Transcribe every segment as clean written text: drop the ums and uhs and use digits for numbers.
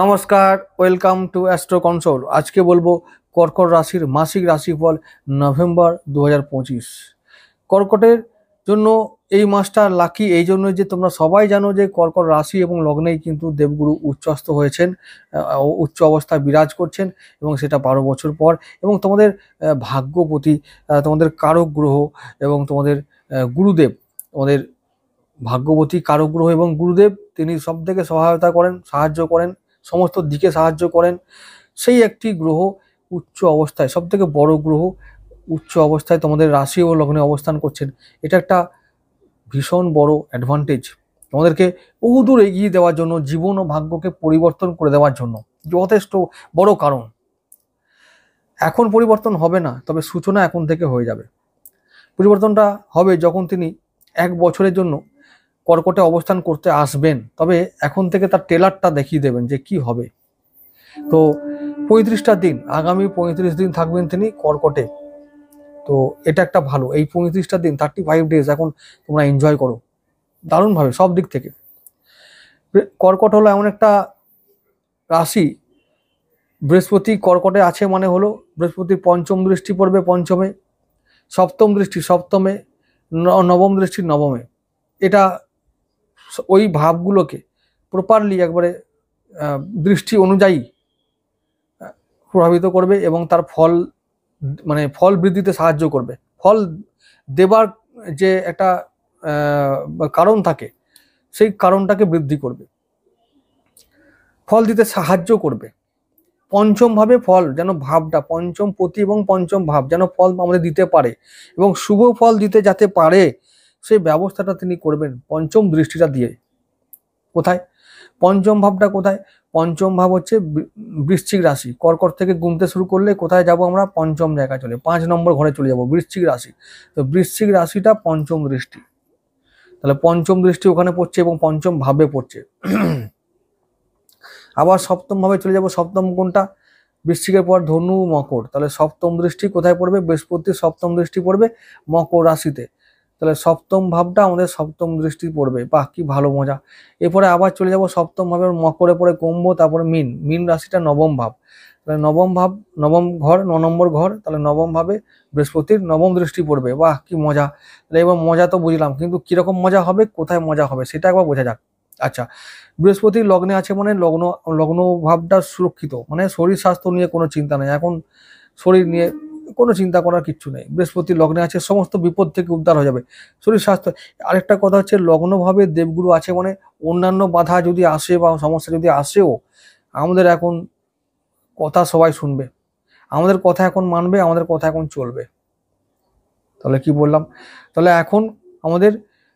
নমস্কার, welcome to astro console. আজকে বলবো কর্কট রাশির মাসিক রাশিফল নভেম্বর 2025। কর্কটের জন্য এই মাসটা লাকি এই জন্য যে তোমরা সবাই জানো যে কর্কট রাশি এবং লগ্নেই কিন্তু দেবগুরু উচ্চস্থ হয়েছেন, উচ্চ অবস্থায় বিরাজ করছেন এবং সেটা 12 বছর পর। এবং তোমাদের ভাগ্যপতি, তোমাদের কারক গ্রহ এবং তোমাদের গুরুদেব, তোমাদের ভাগ্যবতী কারক গ্রহ এবং গুরুদেব, তিনি সব থেকে সহায়তা করেন, সাহায্য করেন, সমস্ত দিকে সাহায্য করেন। সেই একটি গ্রহ উচ্চ অবস্থায়, সব থেকে বড় গ্রহ উচ্চ অবস্থায় তোমাদের রাশি ও লগ্নে অবস্থান করছেন। এটা একটা ভীষণ বড় অ্যাডভান্টেজ তোমাদেরকে বহুদূর এগিয়ে দেওয়ার জন্য, জীবন ও ভাগ্যকে পরিবর্তন করে দেওয়ার জন্য যথেষ্ট বড় কারণ। এখন পরিবর্তন হবে না, তবে সূচনা এখন থেকে হয়ে যাবে। পরিবর্তনটা হবে যখন তিনি 1 বছরের জন্য কর্কটে অবস্থান করতে আসবেন, তবে এখন থেকে তার ট্রেলারটা দেখিয়ে দেবেন যে কি হবে। তো 35টা দিন, আগামী 35 দিন থাকবেন তিনি কর্কটে। তো এটা একটা ভালো, এই 35টা দিন 35 ডেজ এখন তোমরা এনজয় করো দারুণভাবে সব দিক থেকে। কর্কট হলো এমন একটা রাশি, বৃহস্পতি কর্কটে আছে মানে হলো বৃহস্পতির পঞ্চম দৃষ্টি পড়বে পঞ্চমে, সপ্তম দৃষ্টি সপ্তমে, নবম দৃষ্টি নবমে। এটা ওই ভাবগুলোকে প্রপারলি একবারে দৃষ্টি অনুযায়ী প্রভাবিত করবে এবং তার ফল মানে ফল বৃদ্ধিতে সাহায্য করবে। ফল দেবার যে একটা কারণ থাকে, সেই কারণটাকে বৃদ্ধি করবে, ফল দিতে সাহায্য করবে। পঞ্চম ভাবে ফল যেন ভাবটা, পঞ্চম পতি এবং পঞ্চম ভাব যেন ফল আমাদের দিতে পারে এবং শুভ ফল দিতে যাতে পারে, সেই ব্যবস্থাটা তিনি করবেন পঞ্চম দৃষ্টিটা দিয়ে। কোথায় পঞ্চম ভাবটা? কোথায়? পঞ্চম ভাব হচ্ছে বৃশ্চিক রাশি। কর্কট থেকে গুনতে শুরু করলে কোথায় যাব আমরা? পঞ্চম জায়গায় চলে, 5 নম্বর ঘরে চলে যাব, বৃশ্চিক রাশি। তো বৃশ্চিক রাশিটা পঞ্চম দৃষ্টি, তাহলে পঞ্চম দৃষ্টি ওখানে পড়ছে এবং পঞ্চম ভাবে পড়ছে। আবার সপ্তম ভাবে চলে যাব। সপ্তম কোনটা? বৃশ্চিকের পর ধনু মকর, তাহলে সপ্তম দৃষ্টি কোথায় পড়বে? বৃহস্পতির সপ্তম দৃষ্টি পড়বে মকর রাশিতে, তাহলে সপ্তম ভাবটা আমাদের সপ্তম দৃষ্টি পড়বে। বাহ, কি ভালো মজা। এরপরে আবার চলে যাব সপ্তম ভাবে মকরে পড়ে কুম্ভ, তারপরে মিন, মিন রাশিটা নবম ভাব, তাহলে নবম ভাব, নবম ঘর, 9 নম্বর ঘর, তাহলে নবম ভাবে বৃহস্পতির নবম দৃষ্টি পড়বে। বাহ, কি মজা। তাহলে এবার মজা তো বুঝলাম, কিন্তু কিরকম মজা হবে, কোথায় মজা হবে সেটা একবার বোঝা যাক। আচ্ছা, বৃহস্পতির লগ্নে আছে মানে লগ্ন ভাবটা সুরক্ষিত, মানে শরীর স্বাস্থ্য নিয়ে কোনো চিন্তা নেই এখন, শরীর নিয়ে কোনো চিন্তা করার কিচ্ছু নেই। বৃহস্পতি লগ্নে আছে, সমস্ত বিপদ থেকে উদ্ধার হয়ে যাবে, শরীর স্বাস্থ্য। আরেকটা কথা হচ্ছে, লগ্নভাবে দেবগুরু আছে মানে অন্যান্য বাধা যদি আসে বা সমস্যা যদি আসেও, আমাদের এখন কথা সবাই শুনবে, আমাদের কথা এখন মানবে, আমাদের কথা এখন চলবে। তাহলে কি বললাম? তাহলে এখন আমাদের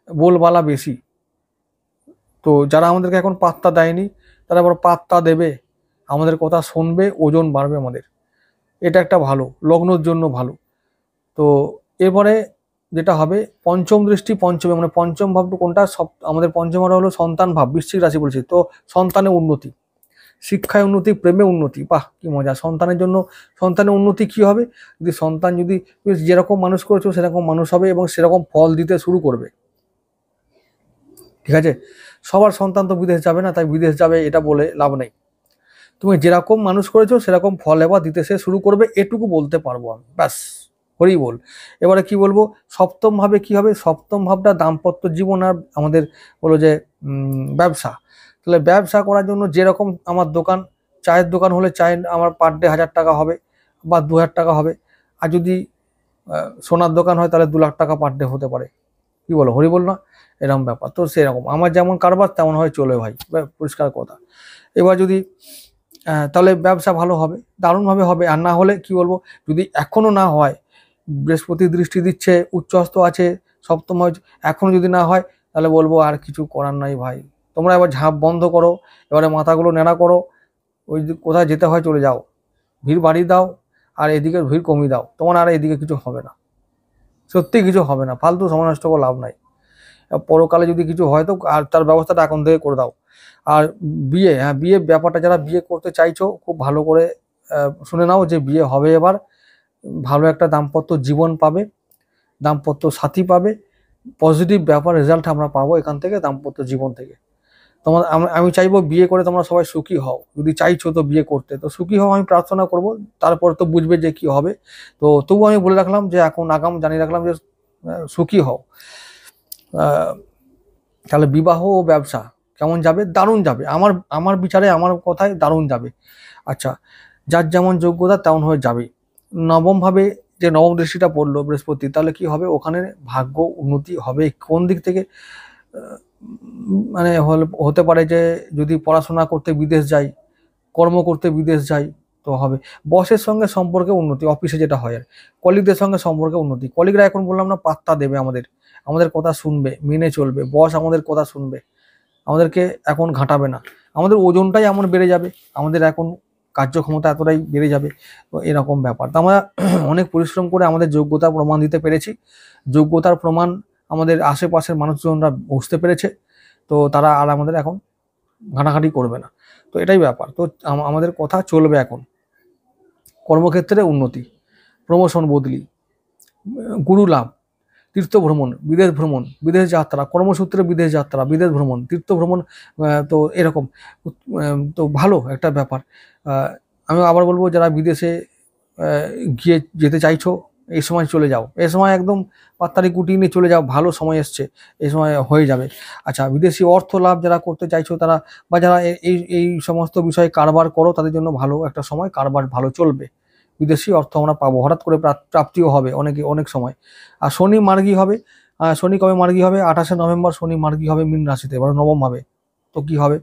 বলবালা বেশি। তো যারা আমাদেরকে এখন পাত্তা দেয়নি, তারা আবার পাত্তা দেবে, আমাদের কথা শুনবে, ওজন বাড়বে আমাদের। এটা একটা ভালো, লগ্নর জন্য ভালো। তো এরপরে যেটা হবে, পঞ্চম দৃষ্টি পঞ্চমে, মানে পঞ্চম ভাবটা কোনটা? আমাদের পঞ্চম ভাব হলো সন্তান ভাব, বৃশ্চিক রাশি বলছি। তো সন্তানের উন্নতি, শিক্ষায় উন্নতি, প্রেমে উন্নতি। বাহ, কি মজা। সন্তানের জন্য, সন্তানের উন্নতি কি হবে? যদি সন্তান যদি যেরকম মানুষ করেছো সেরকম মানুষ হবে এবং সেরকম ফল দিতে শুরু করবে। ঠিক আছে, সবার সন্তান তো বিদেশ যাবে না, তাই বিদেশ যাবে এটা বলে লাভ নেই। তুমি যেরকম মানুষ করেছো সেরকম ফল এবার দিতে সে শুরু করবে, এটুকু বলতে পারবো আমি, ব্যাস। হরি বল। এবারে কি বলবো, সপ্তম ভাবে কি হবে? সপ্তম ভাবটা দাম্পত্য জীবন আর আমাদের বলো যে ব্যবসা। তাহলে ব্যবসা করার জন্য যেরকম আমার দোকান, চায়ের দোকান হলে চায়ের আমার পার ডে 1000 টাকা হবে বা 2000 টাকা হবে, আর যদি সোনার দোকান হয় তাহলে 2 লাখ টাকা পার ডে হতে পারে। কি বলো, হরি বল না? এরকম ব্যাপার। তো সেরকম আমার যেমন কারবার তেমন হয় চলে ভাই, পরিষ্কার কথা। এবার যদি তাহলে ব্যবসা ভালো হবে, দারুণভাবে হবে। আর না হলে কি বলবো, যদি এখনো না হয়, বৃহস্পতি দৃষ্টি দিচ্ছে, উচ্চস্থ আছে, সপ্তম হয়েছে, এখনো যদি না হয়, তাহলে বলবো আর কিছু করার নাই ভাই। তোমরা এবার ঝাঁপ বন্ধ করো, এবারে মাথাগুলো ন্যাড়া করো, ওই কোথায় যেতে হয় চলে যাও, ভিড় বাড়িয়ে দাও আর এদিকে ভিড় কমিয়ে দাও, তোমার আর এদিকে কিছু হবে না, সত্যি কিছু হবে না, ফালতু সময় নষ্ট করে লাভ নাই। পরকালে যদি কিছু হয় তো আর তার ব্যবস্থাটা এখন থেকে করে দাও। আর বিয়ে, হ্যাঁ বিয়ে ব্যাপারটা, যারা বিয়ে করতে চাইছো খুব ভালো করে শুনে নাও যে বিয়ে হবে এবার, ভালো একটা দাম্পত্য জীবন পাবে, দাম্পত্য সাথী পাবে, পজিটিভ ব্যাপার রেজাল্ট আমরা পাবো এখান থেকে, দাম্পত্য জীবন থেকে। আমি চাইবো বিয়ে করে তোমরা সবাই সুখী হও, যদি চাইছো তো বিয়ে করতে, তো সুখী হও আমি প্রার্থনা করব, তারপর তো বুঝবে যে কি হবে। তো তবু আমি বলে রাখলাম যে এখন আগাম জানিয়ে রাখলাম যে সুখী হও। তাহলে বিবাহ ও ব্যবসা কেমন যাবে? দারুণ যাবে, আমার আমার বিচারে, আমার কথায় দারুণ যাবে। আচ্ছা, যার যেমন যোগ্যতা তেমন হয়ে যাবে। নবম ভাবে যে নবম দৃষ্টিটা পড়লো বৃহস্পতি, তাহলে কি হবে? ওখানে ভাগ্য উন্নতি হবে। কোন দিক থেকে? মানে হতে পারে যে যদি পড়াশোনা করতে বিদেশ যাই, কর্ম করতে বিদেশ যাই, তো হবে। বসের সঙ্গে সম্পর্কে উন্নতি, অফিসে যেটা হয় আর কলিগদের সঙ্গে সম্পর্কে উন্নতি। কলিগরা এখন বললাম না পাত্তা দেবে, আমাদের কথা শুনবে, মেনে চলবে। বস আমাদের কথা শুনবে, আমাদেরকে এখন ঘাঁটাবে না। আমাদের ওজনটাই এমন বেড়ে যাবে, আমাদের এখন কার্যক্ষমতা এতটাই বেড়ে যাবে। তো এরকম ব্যাপার। তো আমরা অনেক পরিশ্রম করে আমাদের যোগ্যতা প্রমাণ দিতে পেরেছি। যোগ্যতার প্রমাণ আমাদের আশেপাশের মানুষজনরা বুঝতে পেরেছে। তো তারা আর আমাদের এখন ঘাঁটাঘাঁটি করবে না। তো এটাই ব্যাপার। তো আমাদের কথা চলবে এখন। কর্মক্ষেত্রে উন্নতি, প্রমোশন, বদলি, গুরু লাভ, তীর্থ ভ্রমণ, বিদেশ যাত্রা, কর্মসূত্রে বিদেশ যাত্রা, বিদেশ ভ্রমণ, তীর্থ ভ্রমণ। তো এরকম তো ভালো একটা ব্যাপার। আমি আবার বলবো, যারা বিদেশে যেতে চাইছো, এই সময় চলে যাও। এই সময় একদম পাত্তারি গুটিয়ে নিয়ে চলে যাও, ভালো সময় এসছে, এই সময় হয়ে যাবে। আচ্ছা, বিদেশি অর্থ লাভ যারা করতে চাইছো তারা, বা যারা এই এই সমস্ত বিষয়ে কারবার করো, তাদের জন্য ভালো একটা সময়, কারবার ভালো চলবে। বিদেশি অর্থ আমরা পাবো, হঠাৎ করে প্রাপ্তিও হবে অনেক সময়। আর শনি মার্গী হবে। শনি কবে মার্গী হবে? 28শে নভেম্বর শনি মার্গী হবে মীন রাশিতে, এবার নবম ভাবে। তো কি হবে?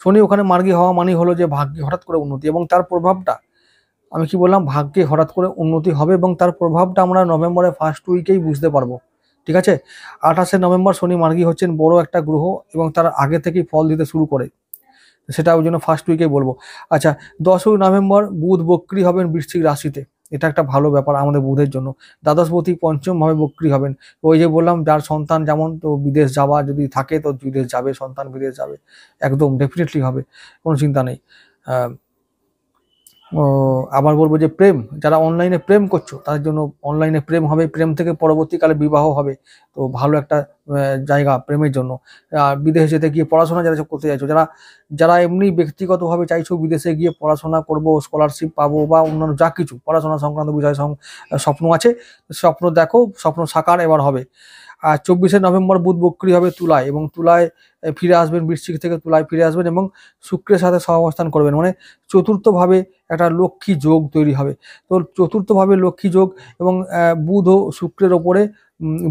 শনি ওখানে মার্গী হওয়া মানে হলো যে ভাগ্যে হঠাৎ করে উন্নতি, এবং তার প্রভাবটা, আমি কি বললাম, ভাগ্যে হঠাৎ করে উন্নতি হবে, এবং তার প্রভাবটা আমরা নভেম্বরের ফার্স্ট উইকেই বুঝতে পারবো। ঠিক আছে? 28শে নভেম্বর শনি মার্গী হচ্ছেন বড় একটা গ্রহ, এবং তার আগে থেকেই ফল দিতে শুরু করে, সেটা ওই জন্য ফার্স্ট উইকেই বলবো। আচ্ছা, 10ই নভেম্বর বুধ বক্রী হবেন বৃশ্চিক রাশিতে, এটা একটা ভালো ব্যাপার আমাদের বুধের জন্য। দ্বাদশপতি পঞ্চম ভাবে বক্রী হবেন। ওই যে বললাম, যার সন্তান যেমন, তো বিদেশ যাওয়া যদি থাকে তো বিদেশ যাবে, সন্তান বিদেশ যাবে, একদম ডেফিনেটলি হবে, কোনো চিন্তা নেই। আবার বলবো যে প্রেম, যারা অনলাইনে প্রেম করছো তাদের জন্য অনলাইনে প্রেম হবে, প্রেম থেকে পরবর্তীকালে বিবাহ হবে। তো ভালো একটা জায়গা প্রেমের জন্য। আর বিদেশে যেতে গিয়ে পড়াশোনা যারা করতে চাইছো, যারা যারা এমনি ব্যক্তিগতভাবে চাইছো বিদেশে গিয়ে পড়াশোনা করব, স্কলারশিপ পাবো, বা অন্যান্য যা কিছু পড়াশোনা সংক্রান্ত বিষয় স্বপ্ন আছে, স্বপ্ন দেখো, স্বপ্ন সাকার এবার হবে। আর 24শে নভেম্বর বুধ বক্রী হবে তুলায়, এবং তুলায় ফিরে আসবেন, বৃশ্চিক থেকে তুলায় ফিরে আসবেন, এবং শুক্রের সাথে সহাবস্থান করবেন। মানে চতুর্থভাবে একটা লক্ষ্মী যোগ তৈরি হবে। তো চতুর্থভাবে লক্ষ্মী যোগ, এবং বুধ ও শুক্রের ওপরে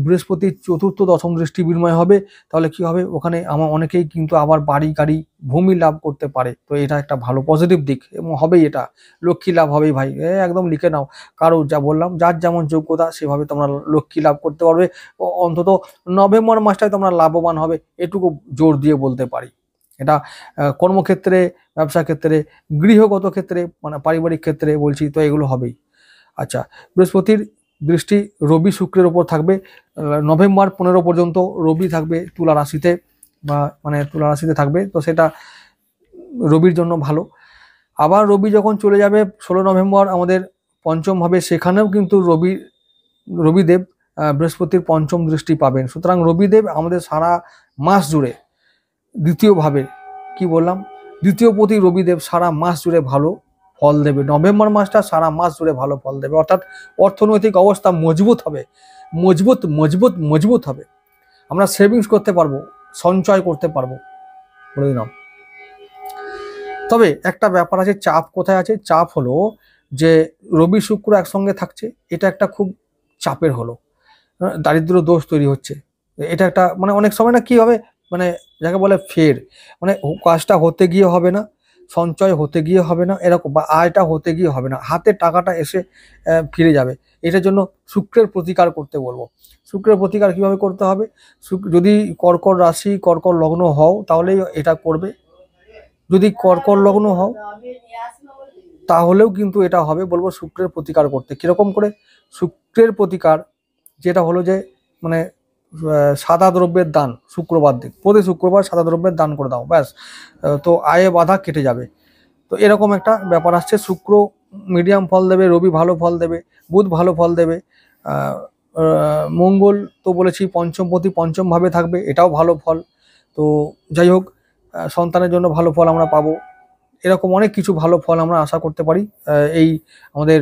বৃহস্পতির চতুর্থ দশম দৃষ্টি বিনিময় হবে। তাহলে কি হবে? ওখানে আমার অনেকেই কিন্তু আবার বাড়ি গাড়ি ভূমি লাভ করতে পারে। তো এটা একটা ভালো পজিটিভ দিক, এবং হবেই, এটা লক্ষ্মী লাভ হবেই ভাই, একদম লিখে নাও। কারো যা বললাম, যার যেমন যোগ্যতা সেভাবে তোমরা লক্ষ্মী লাভ করতে পারবে। অন্তত নভেম্বর মাসটায় তোমরা লাভবান হবে, এটুকু জোর দিয়ে বলতে পারি। এটা কর্মক্ষেত্রে, ব্যবসা ক্ষেত্রে, গৃহগত ক্ষেত্রে, মানে পারিবারিক ক্ষেত্রে বলছি, তো এগুলো হবেই। আচ্ছা, বৃহস্পতির দৃষ্টি রবি শুক্রের ওপর থাকবে নভেম্বর 15 পর্যন্ত। রবি থাকবে তুলা রাশিতে, বা মানে তুলা রাশিতে থাকবে, তো সেটা রবির জন্য ভালো। আবার রবি যখন চলে যাবে 16 নভেম্বর আমাদের পঞ্চম ভাবে, সেখানেও কিন্তু রবিদেব বৃহস্পতির পঞ্চম দৃষ্টি পাবেন। সুতরাং রবিদেব আমাদের সারা মাস জুড়ে দ্বিতীয় ভাবে, কি বললাম, দ্বিতীয় পতি রবিদেব সারা মাস জুড়ে ভালো ফল দেবে। নভেম্বর মাসটা সারা মাস জুড়ে ভালো ফল দেবে, অর্থাৎ অর্থনৈতিক অবস্থা মজবুত হবে, মজবুত হবে। আমরা সেভিংস করতে পারবো, সঞ্চয় করতে পারবো, বলে দিলাম। তবে একটা ব্যাপার আছে, চাপ কোথায় আছে? চাপ হলো যে রবি শুক্র একসঙ্গে থাকছে, এটা একটা খুব চাপের হলো, দারিদ্র দোষ তৈরি হচ্ছে। এটা একটা, মানে অনেক সময় না কি হবে, মানে যাকে বলে ফের, মানে কাজটা হতে গিয়ে হবে না, সঞ্চয় হতে গিয়ে হবে না, এরকম, বা আয়টা হতে গিয়ে হবে না, হাতে টাকাটা এসে ফিরে যাবে। এটার জন্য শুক্রের প্রতিকার করতে বলবো। শুক্রের প্রতিকার কিভাবে করতে হবে? যদি কর্কট রাশি, কর্কট লগ্ন হও, তাহলেই এটা করবে। যদি কর্কট লগ্ন হও, তাহলেও কিন্তু এটা হবে। বলবো শুক্রের প্রতিকার করতে। কিরকম করে? শুক্রের প্রতিকার যেটা হলো যে, মানে সাদা দ্রব্যের দান, শুক্রবার দিন, প্রতি শুক্রবার সাদা দ্রব্যের দান করে দাও, ব্যাস। তো আয়ে বাধা কেটে যাবে। তো এরকম একটা ব্যাপার আসছে। শুক্র মিডিয়াম ফল দেবে, রবি ভালো ফল দেবে, বুধ ভালো ফল দেবে, মঙ্গল তো বলেছি পঞ্চমপতি পঞ্চম ভাবে থাকবে, এটাও ভালো ফল। তো যাই হোক, সন্তানের জন্য ভালো ফল আমরা পাবো। এরকম অনেক কিছু ভালো ফল আমরা আশা করতে পারি এই আমাদের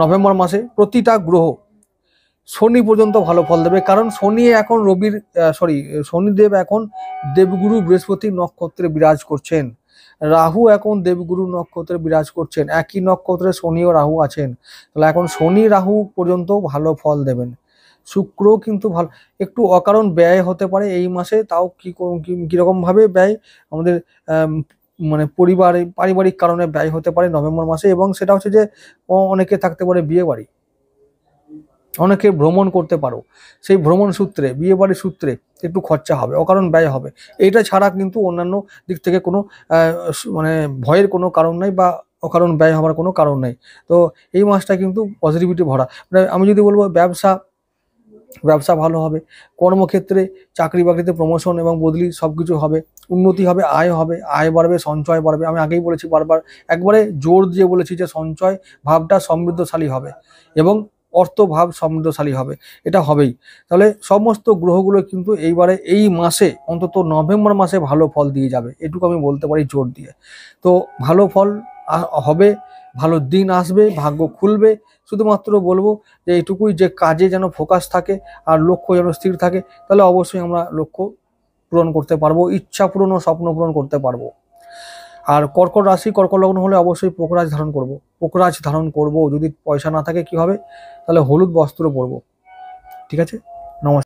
নভেম্বর মাসে। প্রতিটা গ্রহ শনি পর্যন্ত ভালো ফল দেবে, কারণ শনি এখন শনিদেব এখন দেবগুরু বৃহস্পতি নক্ষত্রে বিরাজ করছেন, রাহু এখন দেবগুরু নক্ষত্রে বিরাজ করছেন, একই নক্ষত্রে শনি ও রাহু আছেন। তাহলে এখন শনি রাহু পর্যন্ত ভালো ফল দেবেন। শুক্র কিন্তু ভালো, একটু অকারণ ব্যয় হতে পারে এই মাসে, তাও কিরকম ভাবে ব্যয় আমাদের মানে পারিবারিক কারণে ব্যয় হতে পারে নভেম্বর মাসে, এবং সেটা হচ্ছে যে অনেকে থাকতে পারে বিয়ে বাড়ি, অনেকে ভ্রমণ করতে পারো, সেই ভ্রমণ সূত্রে বিয়ে বাড়ির সূত্রে একটু খরচা হবে, অকারণ ব্যয় হবে। এইটা ছাড়া কিন্তু অন্যান্য দিক থেকে কোনো মানে ভয়ের কোনো কারণ নাই বা অকারণ ব্যয় হওয়ার কোনো কারণ নাই। তো এই মাসটা কিন্তু পজিটিভিটি ভরা। মানে আমি যদি বলবো ব্যবসা ভালো হবে, কর্মক্ষেত্রে চাকরি বাকরিতে প্রমোশন এবং বদলি সব কিছু হবে, উন্নতি হবে, আয় বাড়বে, সঞ্চয় বাড়বে। আমি আগেই বলেছি বারবার, একবারে জোর দিয়ে বলেছি যে সঞ্চয় ভাবটা সমৃদ্ধশালী হবে এবং অর্থ ভাব সমৃদ্ধশালী হবে, এটা হবেই। তাহলে সমস্ত গ্রহগুলো কিন্তু এইবারে এই মাসে অন্তত নভেম্বর মাসে ভালো ফল দিয়ে যাবে, এটুকু আমি বলতে পারি জোর দিয়ে। তো ভালো ফল হবে, ভালো দিন আসবে, ভাগ্য খুলবে। শুধুমাত্র বলবো যে এইটুকুই, যে কাজে যেন ফোকাস থাকে আর লক্ষ্য যেন স্থির থাকে, তাহলে অবশ্যই আমরা লক্ষ্য পূরণ করতে পারবো, ইচ্ছা পূরণ ও স্বপ্ন পূরণ করতে পারবো। আর কর্কট রাশি কর্কট লগ্ন হলে অবশ্যই পোকরাজ ধারণ করব। যদি পয়সা না থাকে কি হবে, তাহলে হলুদ বস্ত্র পরবো। ঠিক আছে, নমস্কার।